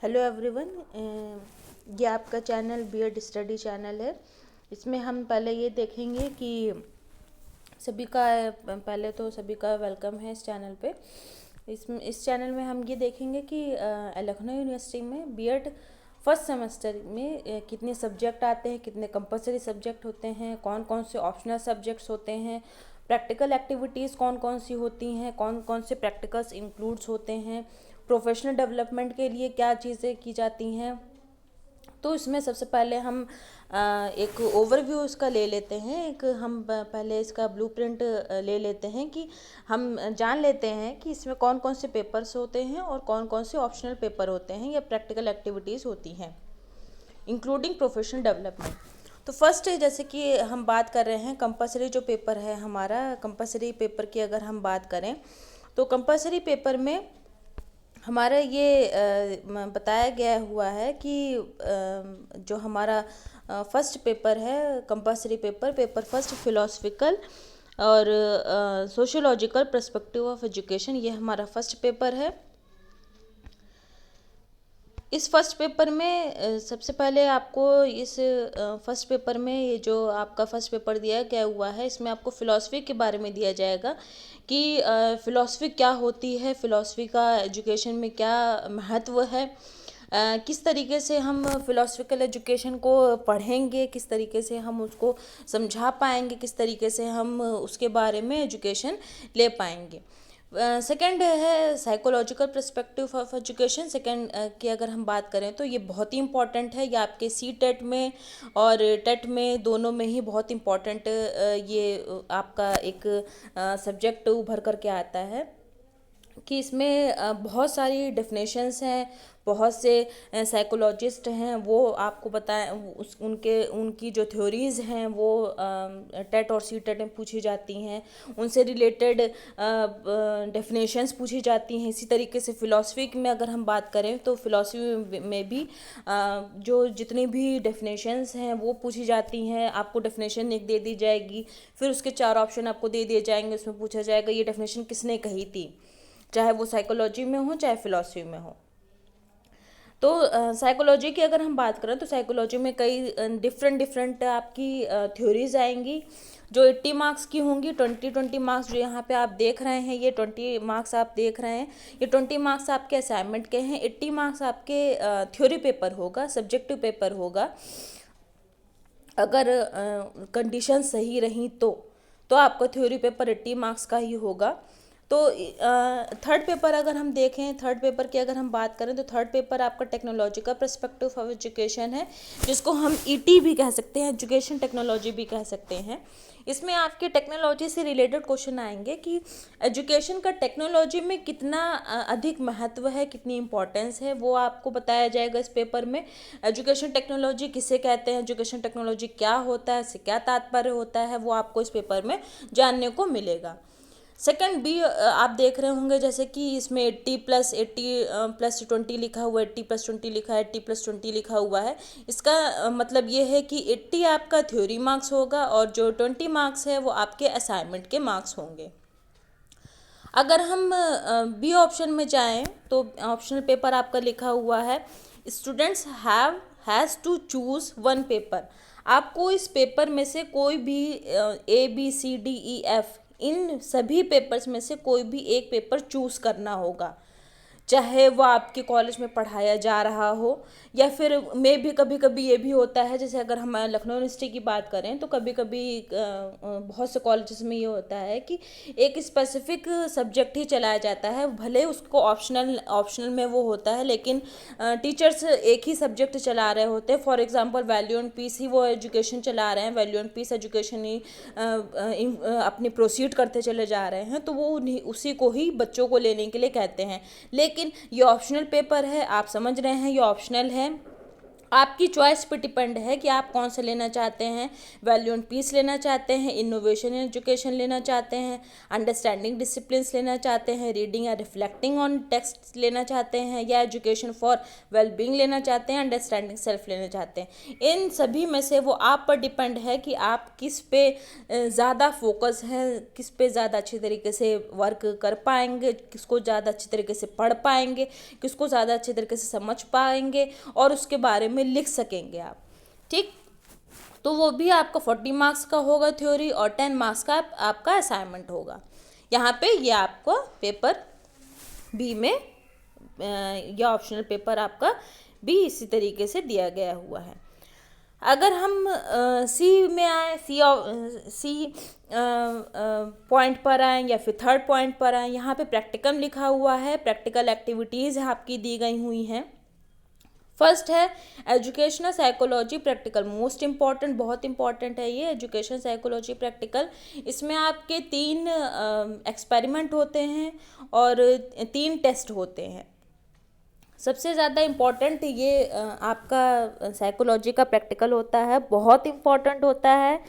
Hello everyone. ये आपका channel BEd study channel है। इसमें हम पहले ये देखेंगे कि सभी का पहले तो सभी का वेलकम है इस चैनल पे। इस चैनल में हम ये देखेंगे कि लखनऊ यूनिवर्सिटी में बीएड फर्स्ट सेमेस्टर में कितने सब्जेक्ट आते हैं, कितने कंपलसरी सब्जेक्ट होते हैं, कौन कौन से ऑप्शनल सब्जेक्ट्स होते हैं, प्रैक्टिकल एक्टिविटीज़ कौन कौन सी होती हैं, कौन कौन से प्रैक्टिकल्स इंक्लूड्स होते हैं, प्रोफेशनल डेवलपमेंट के लिए क्या चीज़ें की जाती हैं। तो इसमें सबसे पहले हम एक ओवरव्यू इसका ले लेते हैं। एक हम पहले इसका ब्लूप्रिंट ले लेते हैं कि हम जान लेते हैं कि इसमें कौन कौन से पेपर्स होते हैं और कौन कौन से ऑप्शनल पेपर होते हैं या प्रैक्टिकल एक्टिविटीज़ होती हैं इंक्लूडिंग प्रोफेशनल डेवलपमेंट। तो फर्स्ट जैसे कि हम बात कर रहे हैं कंपलसरी जो पेपर है हमारा, कंपलसरी पेपर की अगर हम बात करें तो कंपलसरी पेपर में हमारा ये बताया गया हुआ है कि जो हमारा फर्स्ट पेपर है कंपलसरी पेपर फर्स्ट फिलोसफिकल और सोशियोलॉजिकल पर्सपेक्टिव ऑफ एजुकेशन, ये हमारा फर्स्ट पेपर है। इस फर्स्ट पेपर में सबसे पहले आपको इस फर्स्ट पेपर में ये जो आपका फर्स्ट पेपर दिया गया हुआ है इसमें आपको फ़िलॉसफी के बारे में दिया जाएगा कि फ़िलॉसफी क्या होती है, फ़िलॉसफी का एजुकेशन में क्या महत्व है, किस तरीके से हम फ़िलोसफिकल एजुकेशन को पढ़ेंगे, किस तरीके से हम उसको समझा पाएंगे, किस तरीके से हम उसके बारे में एजुकेशन ले पाएंगे। सेकंड है psychological perspective of education. Second की अगर हम बात करें तो ये बहुत ही इम्पॉर्टेंट है। ये आपके सी टेट में और टेट में दोनों में ही बहुत इम्पॉर्टेंट ये आपका एक सब्जेक्ट उभर करके आता है कि इसमें बहुत सारी डेफिनेशंस हैं, बहुत से साइकोलॉजिस्ट हैं, वो आपको बताएं उनकी जो थ्योरीज़ हैं वो टेट और सी टेट में पूछी जाती हैं, उनसे रिलेटेड डेफिनेशंस पूछी जाती हैं। इसी तरीके से फ़िलासफ़ी में अगर हम बात करें तो फ़िलासफ़ी में भी जो जितनी भी डेफिनेशंस हैं वो पूछी जाती हैं। आपको डेफिनेशन एक दे दी जाएगी, फिर उसके 4 ऑप्शन आपको दे दिए जाएंगे, उसमें पूछा जाएगा ये डेफिनेशन किसने कही थी, चाहे वो साइकोलॉजी में हो चाहे फ़िलासफ़ी में हो। तो साइकोलॉजी की अगर हम बात करें तो साइकोलॉजी में कई डिफरेंट आपकी थ्योरीज आएंगी जो 80 मार्क्स की होंगी। 20 मार्क्स जो यहाँ पे आप देख रहे हैं, ये 20 मार्क्स आप देख रहे हैं, ये 20 मार्क्स आपके असाइनमेंट के हैं। 80 मार्क्स आपके थ्योरी पेपर होगा, सब्जेक्टिव पेपर होगा। अगर कंडीशन सही रही तो आपका थ्योरी पेपर 80 मार्क्स का ही होगा। तो थर्ड पेपर अगर हम देखें, थर्ड पेपर की अगर हम बात करें तो थर्ड पेपर आपका टेक्नोलॉजिकल पर्सपेक्टिव ऑफ एजुकेशन है, जिसको हम ईटी भी कह सकते हैं, एजुकेशन टेक्नोलॉजी भी कह सकते हैं। इसमें आपके टेक्नोलॉजी से रिलेटेड क्वेश्चन आएंगे कि एजुकेशन का टेक्नोलॉजी में कितना अधिक महत्व है, कितनी इम्पोर्टेंस है, वो आपको बताया जाएगा इस पेपर में। एजुकेशन टेक्नोलॉजी किसे कहते हैं, एजुकेशन टेक्नोलॉजी क्या होता है, इससे क्या तात्पर्य होता है, वो आपको इस पेपर में जानने को मिलेगा। सेकंड बी आप देख रहे होंगे जैसे कि इसमें 80+20 लिखा हुआ है, 80+20 लिखा है, 80+20 लिखा हुआ है। इसका मतलब ये है कि 80 आपका थ्योरी मार्क्स होगा और जो 20 मार्क्स है वो आपके असाइनमेंट के मार्क्स होंगे। अगर हम बी ऑप्शन में जाएं तो ऑप्शनल पेपर आपका लिखा हुआ है students has to choose one paper. आपको इस पेपर में से कोई भी ABCDEF इन सभी पेपर्स में से कोई भी एक पेपर चूज़ करना होगा, चाहे वो आपके कॉलेज में पढ़ाया जा रहा हो या फिर में भी कभी कभी ये भी होता है, जैसे अगर हम लखनऊ यूनिवर्सिटी की बात करें तो कभी कभी बहुत से कॉलेजेस में ये होता है कि एक स्पेसिफिक सब्जेक्ट ही चलाया जाता है, भले उसको ऑप्शनल में वो होता है लेकिन टीचर्स एक ही सब्जेक्ट चला रहे होते हैं। For example value and peace ही वो एजुकेशन चला रहे हैं, वैल्यू एंड पीस एजुकेशन ही अपनी प्रोसीड करते चले जा रहे हैं, तो वो उसी को ही बच्चों को लेने के लिए कहते हैं। लेकिन ये ऑप्शनल पेपर है, आप समझ रहे हैं ये ऑप्शनल है, आपकी चॉइस पे डिपेंड है कि आप कौन सा लेना चाहते हैं। वैल्यू एंड पीस लेना चाहते हैं, इनोवेशन इन एजुकेशन लेना चाहते हैं, अंडरस्टैंडिंग डिसिप्लिन्स लेना चाहते हैं, रीडिंग या रिफ्लेक्टिंग ऑन टेक्स्ट लेना चाहते हैं, या एजुकेशन फॉर वेलबींग लेना चाहते हैं, अंडरस्टैंडिंग सेल्फ लेना चाहते हैं। इन सभी में से वो आप पर डिपेंड है कि आप किस पे ज़्यादा फोकस है, किस पे ज़्यादा अच्छी तरीके से वर्क कर पाएंगे, किसको ज़्यादा अच्छी तरीके से पढ़ पाएंगे, किसको ज़्यादा अच्छी तरीके से समझ पाएंगे और उसके बारे में लिख सकेंगे आप। ठीक, तो वो भी आपका 40 मार्क्स का होगा थ्योरी, और 10 मार्क्स का आपका असाइनमेंट होगा। यहाँ पे ये आपको पेपर बी में यह ऑप्शनल पेपर आपका भी इसी तरीके से दिया गया हुआ है। अगर हम सी में आए, सी पॉइंट पर आए या फिर थर्ड पॉइंट पर आए, यहाँ पे प्रैक्टिकम लिखा हुआ है, प्रैक्टिकल एक्टिविटीज़ आपकी दी गई हुई हैं। फर्स्ट है educational psychology practical, most important, बहुत इंपॉर्टेंट है ये एजुकेशन साइकोलॉजी प्रैक्टिकल। इसमें आपके 3 एक्सपेरिमेंट होते हैं और 3 टेस्ट होते हैं। सबसे ज़्यादा इम्पॉर्टेंट ये आपका साइकोलॉजी का प्रैक्टिकल होता है, बहुत इम्पॉर्टेंट होता है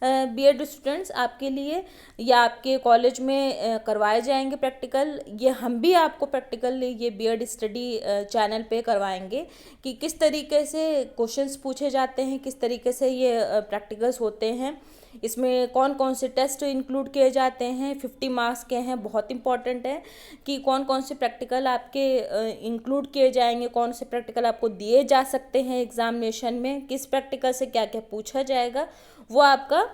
बीएड स्टूडेंट्स आपके लिए, या आपके कॉलेज में करवाए जाएंगे प्रैक्टिकल। ये हम भी आपको प्रैक्टिकल ये बीएड स्टडी चैनल पे करवाएंगे कि किस तरीके से क्वेश्चंस पूछे जाते हैं, किस तरीके से ये प्रैक्टिकल्स होते हैं, इसमें कौन कौन से टेस्ट इंक्लूड किए जाते हैं, 50 मार्क्स के हैं। बहुत इंपॉर्टेंट है कि कौन कौन से प्रैक्टिकल आपके इंक्लूड किए जाएंगे, कौन से प्रैक्टिकल आपको दिए जा सकते हैं एग्जामिनेशन में, किस प्रैक्टिकल से क्या क्या पूछा जाएगा, वो आपका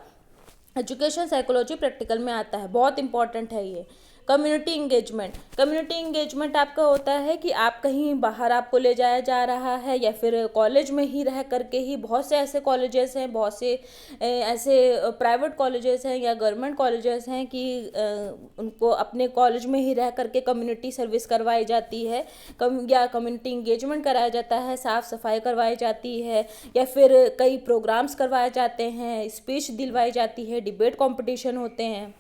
एजुकेशन साइकोलॉजी प्रैक्टिकल में आता है। बहुत इंपॉर्टेंट है ये। कम्युनिटी इंगेजमेंट, कम्युनिटी इंगेजमेंट आपका होता है कि आप कहीं बाहर आपको ले जाया जा रहा है, या फिर कॉलेज में ही रह करके ही, बहुत से ऐसे कॉलेजेस हैं, बहुत से ऐसे प्राइवेट कॉलेजेस हैं या गवर्नमेंट कॉलेजेस हैं कि उनको अपने कॉलेज में ही रह करके कम्युनिटी सर्विस करवाई जाती है, या कम्युनिटी इंगेजमेंट कराया जाता है, साफ़ सफाई करवाई जाती है, या फिर कई प्रोग्राम्स करवाए जाते हैं, स्पीच दिलवाई जाती है, डिबेट कॉम्पिटिशन होते हैं।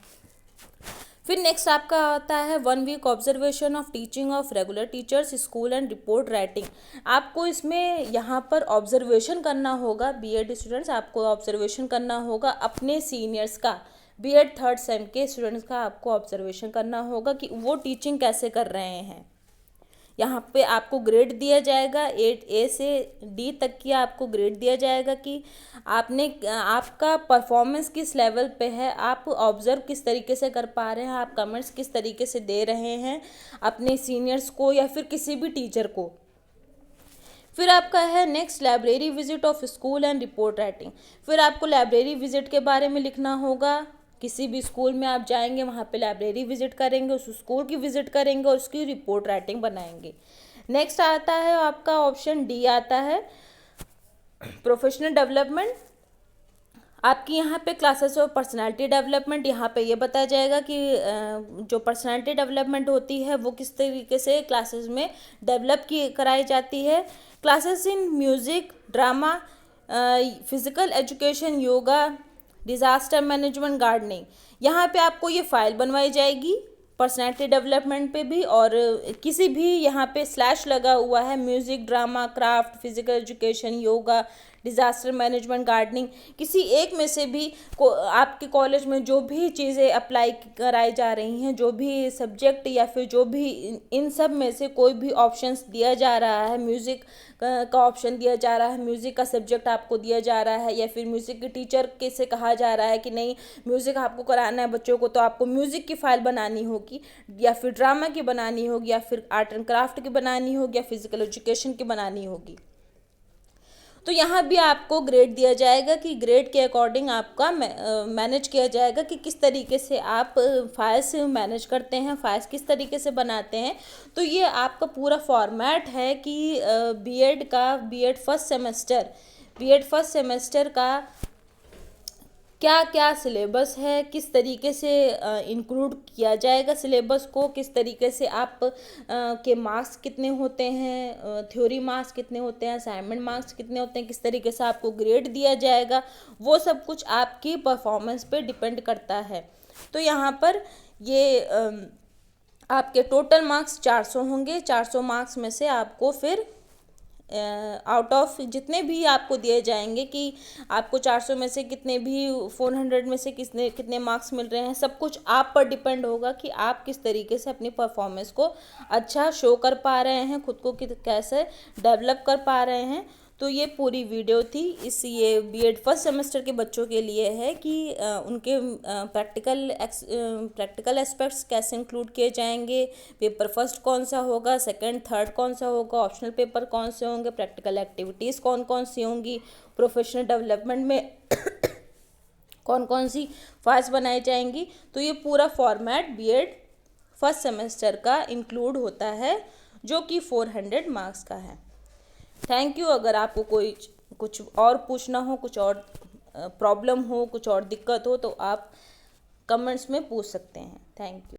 फिर नेक्स्ट आपका आता है 1 week observation of teaching of regular teachers school and report writing. आपको इसमें यहाँ पर ऑब्जर्वेशन करना होगा, बीएड स्टूडेंट्स आपको ऑब्जर्वेशन करना होगा अपने सीनियर्स का, बीएड 3rd सेम के स्टूडेंट्स का आपको ऑब्जर्वेशन करना होगा कि वो टीचिंग कैसे कर रहे हैं। यहाँ पे आपको ग्रेड दिया जाएगा, 8A से D तक की आपको ग्रेड दिया जाएगा कि आपका परफॉर्मेंस किस लेवल पे है, आप ऑब्जर्व किस तरीके से कर पा रहे हैं, आप कमेंट्स किस तरीके से दे रहे हैं अपने सीनियर्स को या फिर किसी भी टीचर को। फिर आपका है next library visit of school and report writing. फिर आपको लाइब्रेरी विजिट के बारे में लिखना होगा। किसी भी स्कूल में आप जाएंगे, वहाँ पे लाइब्रेरी विजिट करेंगे, उस स्कूल की विजिट करेंगे और उसकी रिपोर्ट राइटिंग बनाएंगे। नेक्स्ट आता है आपका ऑप्शन डी आता है प्रोफेशनल डेवलपमेंट। आपकी यहाँ पे क्लासेस ऑफ पर्सनालिटी डेवलपमेंट, यहाँ पे ये बताया जाएगा कि जो पर्सनालिटी डेवलपमेंट होती है वो किस तरीके से क्लासेस में डेवलप की कराई जाती है। Classes in music, drama, physical education, yoga, disaster management, gardening, यहाँ पे आपको ये फाइल बनवाई जाएगी पर्सनैलिटी डेवलपमेंट पे भी, और किसी भी यहाँ पे स्लैश लगा हुआ है, music, drama, craft, physical education, yoga, disaster management, gardening, किसी एक में से भी आपके कॉलेज में जो भी चीज़ें अप्लाई कराई जा रही हैं, जो भी सब्जेक्ट या फिर जो भी इन सब में से कोई भी ऑप्शंस दिया जा रहा है, म्यूज़िक का ऑप्शन दिया जा रहा है, म्यूज़िक का सब्जेक्ट आपको दिया जा रहा है, या फिर म्यूज़िक के टीचर के से कहा जा रहा है कि नहीं म्यूज़िक आपको कराना है बच्चों को, तो आपको म्यूज़िक की फ़ाइल बनानी होगी, या फिर ड्रामा की बनानी होगी, या फिर आर्ट एंड क्राफ्ट की बनानी होगी, या फिज़िकल एजुकेशन की बनानी होगी। तो यहाँ भी आपको ग्रेड दिया जाएगा कि ग्रेड के अकॉर्डिंग आपका मैनेज किया जाएगा कि किस तरीके से आप फाइल्स मैनेज करते हैं, फाइल्स किस तरीके से बनाते हैं। तो ये आपका पूरा फॉर्मेट है कि बीएड फर्स्ट सेमेस्टर का क्या क्या सिलेबस है, किस तरीके से इंक्लूड किया जाएगा सिलेबस को, किस तरीके से आप के मार्क्स कितने होते हैं, थ्योरी मार्क्स कितने होते हैं, असाइनमेंट मार्क्स कितने होते हैं, किस तरीके से आपको ग्रेड दिया जाएगा, वो सब कुछ आपकी परफॉर्मेंस पे डिपेंड करता है। तो यहाँ पर ये आपके टोटल मार्क्स 400 होंगे। 400 मार्क्स में से आपको फिर आउट ऑफ जितने भी आपको दिए जाएंगे कि आपको 400 में से कितने भी 400 में से कितने कितने मार्क्स मिल रहे हैं, सब कुछ आप पर डिपेंड होगा कि आप किस तरीके से अपनी परफॉर्मेंस को अच्छा शो कर पा रहे हैं, खुद को कैसे डेवलप कर पा रहे हैं। तो ये पूरी वीडियो थी ये बीएड फर्स्ट सेमेस्टर के बच्चों के लिए है कि उनके प्रैक्टिकल एस्पेक्ट्स कैसे इंक्लूड किए जाएंगे, पेपर फर्स्ट कौन सा होगा, सेकंड थर्ड कौन सा होगा, ऑप्शनल पेपर कौन से होंगे, प्रैक्टिकल एक्टिविटीज़ कौन कौन सी होंगी, प्रोफेशनल डेवलपमेंट में कौन कौन सी फाइल्स बनाई जाएंगी। तो ये पूरा फॉर्मेट बीएड फर्स्ट सेमेस्टर का इंक्लूड होता है जो कि 400 मार्क्स का है। Thank you. अगर आपको कोई कुछ और पूछना हो, कुछ और प्रॉब्लम हो, कुछ और दिक्कत हो तो आप कमेंट्स में पूछ सकते हैं। Thank you.